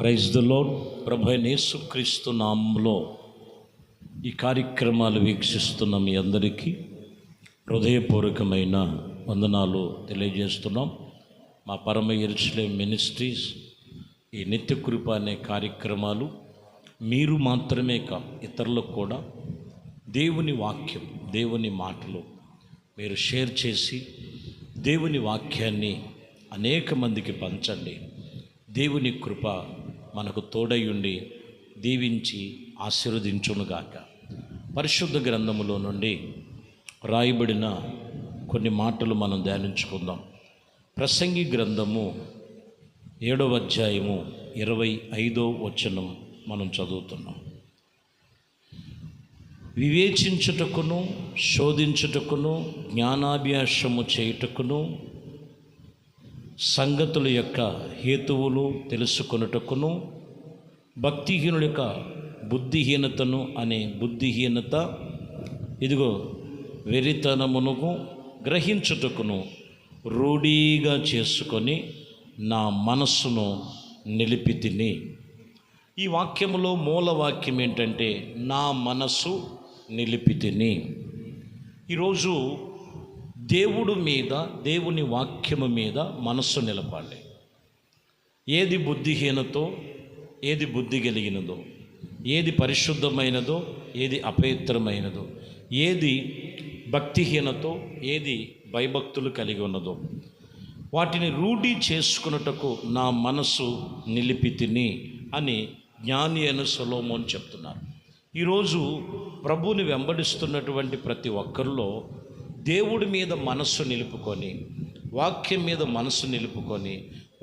Praise the lord. ప్రభు అయిన యేసుక్రీస్తు నామములో ఈ కార్యక్రమాలు వీక్షిస్తున్న మీ అందరికీ హృదయపూర్వకమైన వందనాలు తెలియజేస్తున్నాం. మా పరమ యెరూషలేము మినిస్ట్రీస్ ఈ నిత్యకృప అనే కార్యక్రమాలు మీరు మాత్రమే కాదు, ఇతరులకు కూడా దేవుని వాక్యం, దేవుని మాటలు మీరు షేర్ చేసి దేవుని వాక్యాన్ని అనేక మందికి పంచండి. దేవుని కృప మనకు తోడయుండి దీవించి ఆశీర్వదించునుగాక. పరిశుద్ధ గ్రంథములో నుండి రాయబడిన కొన్ని మాటలు మనం ధ్యానించుకుందాం. ప్రసంగి గ్రంథము 7వ అధ్యాయము 25వ వచనం మనం చదువుతున్నాం. వివేచించుటకును శోధించుటకును జ్ఞానాభ్యాసము చేయుటకును సంగతుల యొక్క హేతువులు తెలుసుకొనుటకును భక్తిహీనుల యొక్క బుద్ధిహీనతను అనే బుద్ధిహీనత ఇదిగో వెరితనమునకు గ్రహించుటకును రూఢీగా చేసుకొని నా మనస్సును నిలిపితిని. ఈ వాక్యములో మూల వాక్యం ఏంటంటే నా మనస్సు నిలిపితిని. ఈరోజు దేవుడు మీద, దేవుని వాక్యము మీద మనస్సు నిలపాలి. ఏది బుద్ధిహీనతో, ఏది బుద్ధి కలిగినదో, ఏది పరిశుద్ధమైనదో, ఏది అపవిత్రమైనదో, ఏది భక్తిహీనతో, ఏది భయభక్తులు కలిగి ఉన్నదో వాటిని రూఢి చేసుకున్నటకు నా మనస్సు నిలిపితిని అని జ్ఞాని అయిన సొలొమోను చెప్తున్నారు. ఈరోజు ప్రభువుని వెంబడిస్తున్నటువంటి ప్రతి ఒక్కరిలో దేవుడి మీద మనస్సు నిలుపుకొని, వాక్యం మీద మనస్సు నిలుపుకొని,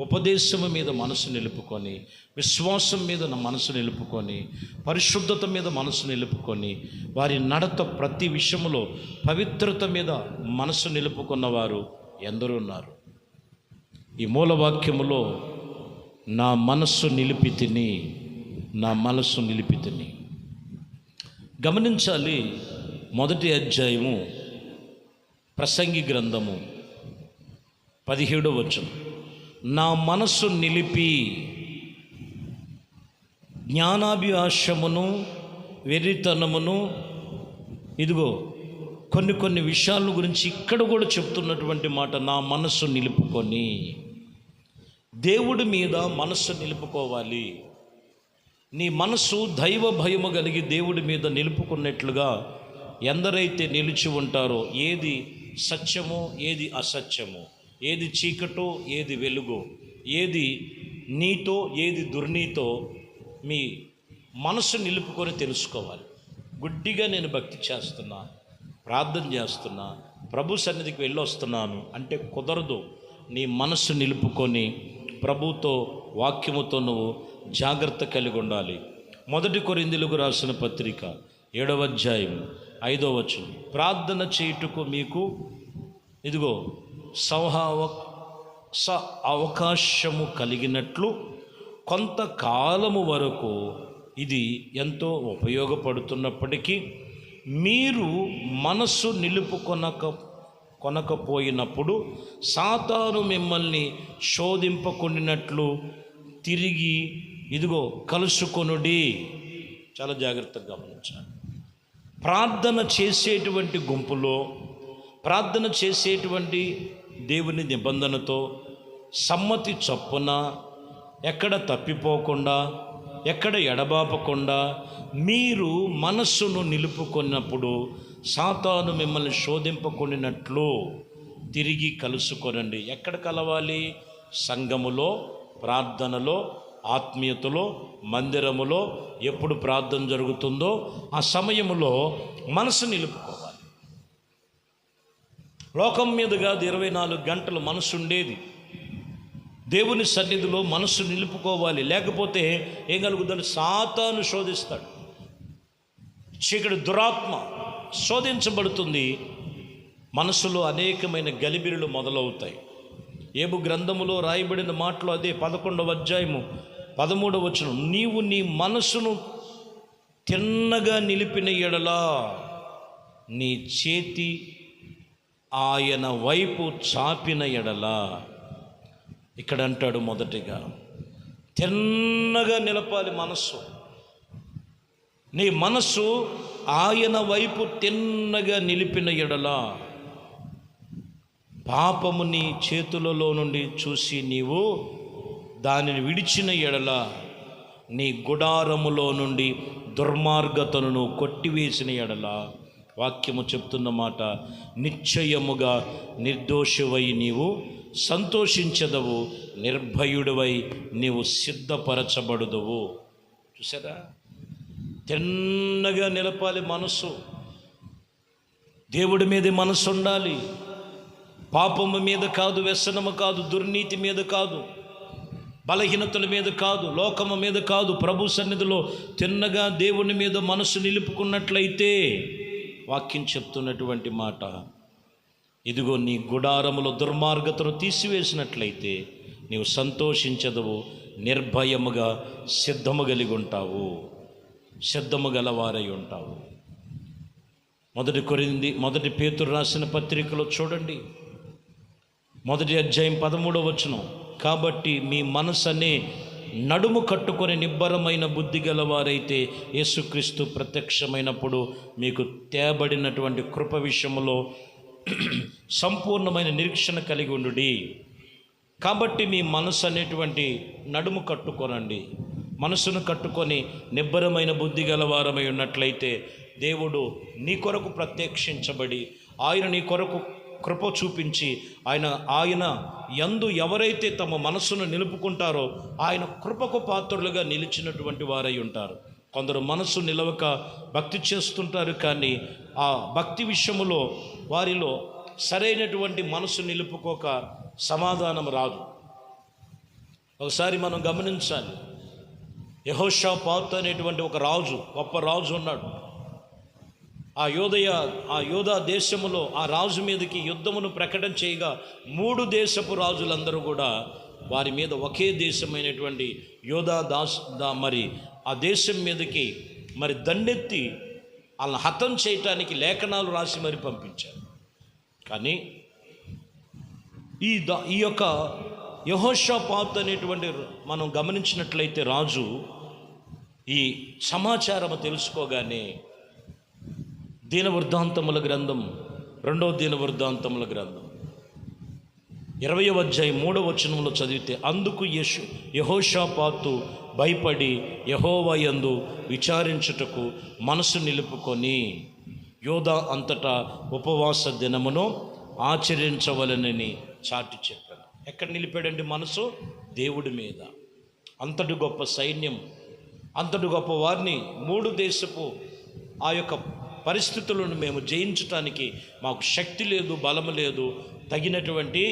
ఉపదేశము మీద మనసు నిలుపుకొని, విశ్వాసం మీద మనసు నిలుపుకొని, పరిశుద్ధత మీద మనసు నిలుపుకొని, వారి నడత ప్రతి విషయంలో పవిత్రత మీద మనసు నిలుపుకున్నవారు ఎందరో ఉన్నారు. ఈ మూలవాక్యములో నా మనస్సు నిలిపితిని, నా మనస్సు నిలిపితిని గమనించాలి. మొదటి అధ్యాయము ప్రసంగి గ్రంథము 17వ వచనం, నా మనస్సు నిలిపి జ్ఞానాభ్యాసమును వెర్రితనమును, ఇదిగో కొన్ని విషయాల గురించి ఇక్కడ కూడా చెప్తున్నటువంటి మాట, నా మనస్సు నిలుపుకొని. దేవుడి మీద మనస్సు నిలుపుకోవాలి. నీ మనస్సు దైవ భయము కలిగి దేవుడి మీద నిలుపుకున్నట్లుగా ఎందరైతే నిలిచి ఉంటారో, ఏది సత్యమో ఏది అసత్యమో, ఏది చీకటో ఏది వెలుగో, ఏది నీతో ఏది దుర్నీతో మీ మనసు నిలుపుకొని తెలుసుకోవాలి. గుడ్డిగా నేను భక్తి చేస్తున్నా, ప్రార్థన చేస్తున్నా, ప్రభు సన్నిధికి వెళ్ళొస్తున్నాను అంటే కుదరదు. నీ మనస్సు నిలుపుకొని ప్రభుతో, వాక్యముతో నువ్వు జాగ్రత్త కలిగి ఉండాలి. 1 కొరింథీయులకు రాసిన పత్రిక 7వ అధ్యాయం 5వ వచనం, ప్రార్థన చేయుటకు మీకు ఇదిగో అవకాశము కలిగినట్లు కొంతకాలము వరకు ఇది ఎంతో ఉపయోగపడుతున్నప్పటికీ మీరు మనస్సు కొనకపోయినప్పుడు సాతాను మిమ్మల్ని శోధింపకొనినట్లు తిరిగి ఇదిగో కలుసుకొనుడి. చాలా జాగ్రత్తగా గమనించాలి. ప్రార్థన చేసేటువంటి గుంపులో, ప్రార్థన చేసేటువంటి దేవుని నిబంధనతో సమ్మతి చొప్పున ఎక్కడ తప్పిపోకుండా, ఎక్కడ ఎడబాపకుండా మీరు మనస్సును నిలుపుకున్నప్పుడు సాతాను మిమ్మల్ని శోధింపకొనినట్లు తిరిగి కలుసుకొనండి. ఎక్కడ కలవాలి? సంఘములో, ప్రార్థనలో, ఆత్మీయతలో, మందిరములో. ఎప్పుడు ప్రార్థన జరుగుతుందో ఆ సమయములో మనసు నిలుపుకోవాలి. లోకం మీద కాదు, 24 గంటలు మనసు ఉండేది. దేవుని సన్నిధిలో మనసు నిలుపుకోవాలి. లేకపోతే ఏం కలుగుతుంది? సాతాను శోధిస్తాడు. చీకటి దురాత్మ శోధించబడుతుంది. మనసులో అనేకమైన గలిబిరులు మొదలవుతాయి. యోబు గ్రంథములో రాయబడిన మాటలు అదే. 11వ అధ్యాయము 13వ వచనం, నీవు నీ మనసును తిన్నగా నిలిపిన ఎడలా నీ చేతి ఆయన వైపు చాపిన ఎడల, ఇక్కడ అంటాడు మొదటిగా తిన్నగా నిలపాలి మనస్సు. నీ మనస్సు ఆయన వైపు తిన్నగా నిలిపిన ఎడల, పాపము నీ చేతులలో నుండి చూసి నీవు దానిని విడిచిన ఎడల, నీ గుడారములో నుండి దుర్మార్గతను కొట్టివేసిన ఎడల, వాక్యము చెప్తున్న మాట, నిశ్చయముగా నిర్దోషివై నీవు సంతోషించదవు, నిర్భయుడివై నీవు సిద్ధపరచబడుదువు. చూసారా? తిన్నగా నిలపాలి మనస్సు. దేవుడి మీద మనస్సు ఉండాలి. పాపము మీద కాదు, వ్యసనము కాదు, దుర్నీతి మీద కాదు, బలహీనతల మీద కాదు, లోకము మీద కాదు, ప్రభు సన్నిధిలో తిన్నగా దేవుని మీద మనసు నిలుపుకున్నట్లయితే, వాక్యం చెప్తున్నటువంటి మాట, ఇదిగో నీ గుడారములో దుర్మార్గతను తీసివేసినట్లయితే నీవు సంతోషించదవు, నిర్భయముగా సిద్ధము కలిగి ఉంటావు, సిద్ధము గలవారై ఉంటావు. మొదటి పేతురు రాసిన పత్రికలో చూడండి, 1వ అధ్యాయం 13వ వచనం, కాబట్టి మీ మనసు అనే నడుము కట్టుకొని నిబ్బరమైన బుద్ధి గలవారైతే యేసుక్రీస్తు ప్రత్యక్షమైనప్పుడు మీకు తేబడినటువంటి కృప విషయంలో సంపూర్ణమైన నిరీక్షణ కలిగి ఉండుడి. కాబట్టి మీ మనసు అనేటువంటి నడుము కట్టుకోనండి. మనసును కట్టుకొని నిబ్బరమైన బుద్ధి గలవారమై ఉన్నట్లయితే దేవుడు నీ కొరకు ప్రత్యక్షించబడి, ఆయన నీ కొరకు కృప చూపించి, ఆయన యందు ఎవరైతే తమ మనసును నిలుపుకుంటారో ఆయన కృపకు పాత్రులుగా నిలిచినటువంటి వారై ఉంటారు. కొందరు మనసు నిలవక భక్తి చేస్తుంటారు, కానీ ఆ భక్తి విషయములో వారిలో సరైనటువంటి మనసు నిలుపుకోక సమాధానం రాదు. ఒకసారి మనం గమనించాలి. యెహోషాపాతు అనేటువంటి ఒక రాజు, గొప్ప రాజు ఉన్నాడు. ఆ యోధా దేశములో ఆ రాజు మీదకి యుద్ధమును ప్రకటన చేయగా 3 దేశపు రాజులందరూ కూడా వారి మీద ఒకే దేశమైనటువంటి మరి ఆ దేశం మీదకి మరి దండెత్తి వాళ్ళని హతం చేయటానికి లేఖనాలు రాసి మరి పంపించారు. కానీ ఈ యొక్క యెహోషాపాతు అనేటువంటి మనం గమనించినట్లయితే రాజు ఈ సమాచారం తెలుసుకోగానే దినవృత్తాంతముల గ్రంథం, 2వ దినవృత్తాంతముల గ్రంథం 20వ అధ్యాయం 3వ వచనంలో చదివితే, అందుకు యెహోషాపాతు భయపడి యెహోవా యందు విచారించుటకు మనసు నిలుపుకొని యోధా అంతటా ఉపవాస దినమును ఆచరించవలనని చాటి చెప్పాను. ఎక్కడ నిలిపాడండి మనసు? దేవుడి మీద. అంతటి గొప్ప సైన్యం, అంతటి గొప్ప వారిని 3 దేశపు ఆ యొక్క పరిస్థితులను మేము జయించటానికి మాకు శక్తి లేదు, బలము లేదు, తగినటువంటి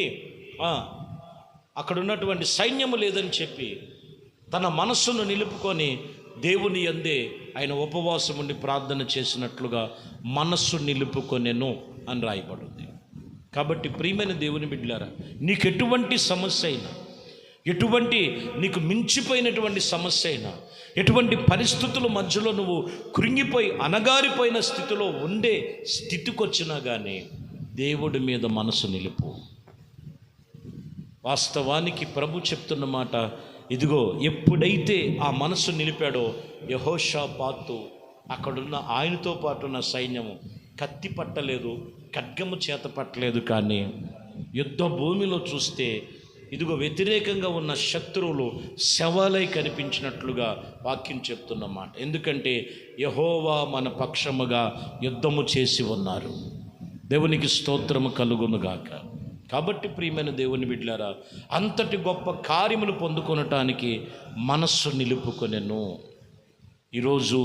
అక్కడ ఉన్నటువంటి సైన్యము లేదని చెప్పి తన మనస్సును నిలుపుకొని దేవుని యందే ఆయన ఉపవాసం ఉండి ప్రార్థన చేసినట్లుగా మనస్సు నిలుపుకొనెను అని రాయబడింది. కాబట్టి ప్రియమైన దేవుని బిడ్డలారా, నీకు ఎటువంటి సమస్య అయినా, ఎటువంటి నీకు మించిపోయినటువంటి సమస్య అయినా, ఎటువంటి పరిస్థితుల మధ్యలో నువ్వు కృంగిపోయి అణగారిపోయిన స్థితిలో ఉండే స్థితికి వచ్చినా కానీ దేవుడి మీద మనసు నిలుపు. వాస్తవానికి ప్రభు చెప్తున్న మాట, ఇదిగో ఎప్పుడైతే ఆ మనసు నిలిపాడో యెహోషాపాతు అక్కడున్న ఆయనతో పాటు ఉన్న సైన్యము కత్తి పట్టలేదు, ఖడ్గము చేత పట్టలేదు, కానీ యుద్ధ భూమిలో చూస్తే ఇదిగో వ్యతిరేకంగా ఉన్న శత్రువులు శవాలై కనిపించినట్లుగా వాక్యం చెప్తున్నమాట. ఎందుకంటే యెహోవా మన పక్షముగా యుద్ధము చేసి ఉన్నారు. దేవునికి స్తోత్రము కలుగునుగాక. కాబట్టి ప్రియమైన దేవుని బిడ్డలారా, అంతటి గొప్ప కార్యములు పొందుకొనటానికి మనస్సు నిలుపుకొనెను. ఈరోజు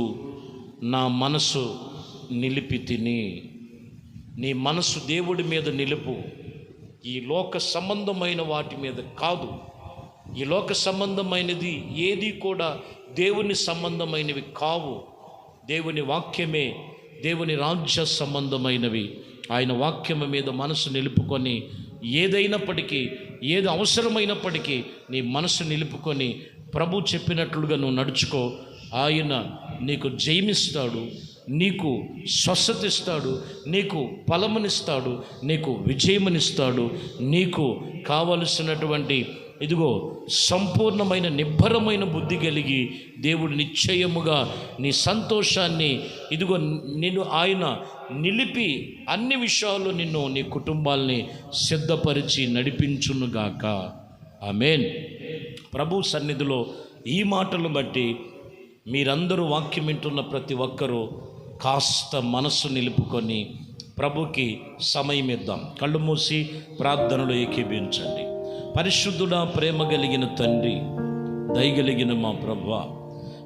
నా మనసు నిలిపి తిని, నీ మనసు దేవుడి మీద నిలుపు. ఈ లోక సంబంధమైన వాటి మీద కాదు. ఈ లోక సంబంధమైనది ఏది కూడా దేవుని సంబంధమైనవి కావు. దేవుని వాక్యమే దేవుని రాజ్య సంబంధమైనవి. ఆయన వాక్యము మీద మనసు నిలుపుకొని, ఏదైనప్పటికీ, ఏది అవసరమైనప్పటికీ నీ మనసు నిలుపుకొని ప్రభు చెప్పినట్లుగా నువ్వు నడుచుకో. ఆయన నీకు జయమిస్తాడు, నీకు స్వస్థత ఇస్తాడు, నీకు ఫలమునిస్తాడు, నీకు విజయమునిస్తాడు, నీకు కావలసినటువంటి ఇదిగో సంపూర్ణమైన నిబ్బరమైన బుద్ధి కలిగి దేవుడు నిశ్చయముగా నీ సంతోషాన్ని ఇదిగో నిన్ను ఆయన నిలిపి అన్ని విషయాల్లో నిన్ను నీ కుటుంబాల్ని సిద్ధపరిచి నడిపించునుగాక. ఆమేన్. ప్రభు సన్నిధిలో ఈ మాటలు బట్టి మీరందరూ వాక్యం వింటున్న ప్రతి ఒక్కరూ కాస్త మనస్సు నిలుపుకొని ప్రభుకి సమయం ఇద్దాం. కళ్ళు మూసి ప్రార్థనలో ఏకీభవించండి. పరిశుద్ధుడా, ప్రేమ కలిగిన తండ్రి, దయగలిగిన మా ప్రభువా,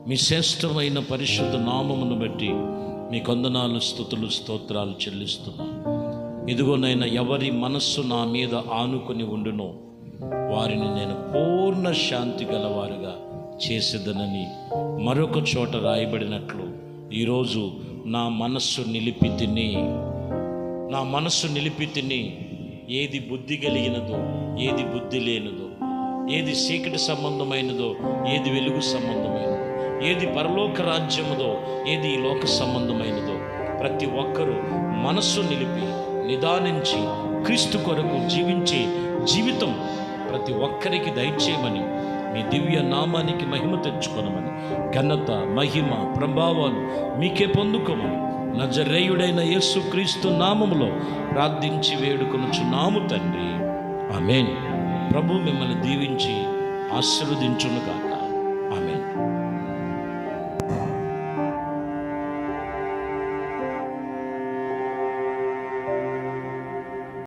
మీ శ్రేష్టమైన పరిశుద్ధ నామమును బట్టి మీ వందనాలు, స్తుతులు, స్తోత్రాలు చెల్లిస్తున్నాను. ఇదిగోనైనా ఎవరి మనస్సు నా మీద ఆనుకొని ఉండునో వారిని నేను పూర్ణ శాంతి గలవారుగా చేసేదనని మరొక చోట రాయబడినట్లు ఈరోజు నా మనస్సు నిలిపి తిని ఏది బుద్ధి కలిగినదో, ఏది బుద్ధి లేనిదో, ఏది చీకటి సంబంధమైనదో, ఏది వెలుగు సంబంధమైనదో, ఏది పరలోక రాజ్యముదో, ఏది ఈ లోక సంబంధమైనదో ప్రతి ఒక్కరూ మనస్సు నిలిపి నిదానించి క్రీస్తు కొరకు జీవించే జీవితం ప్రతి ఒక్కరికి దయచేయమని, మీ దివ్య నామానికి మహిమ తెచ్చుకొనమని, ఘనత, మహిమ, ప్రభావాలు మీకే పొందుకోమని నజరేయుడైన యేసు క్రీస్తు నామములో ప్రార్థించి వేడుకొనుచున్నాము తండ్రి. ఆమేన్. ప్రభు మిమ్మల్ని దీవించి ఆశీర్వదించునుగాక.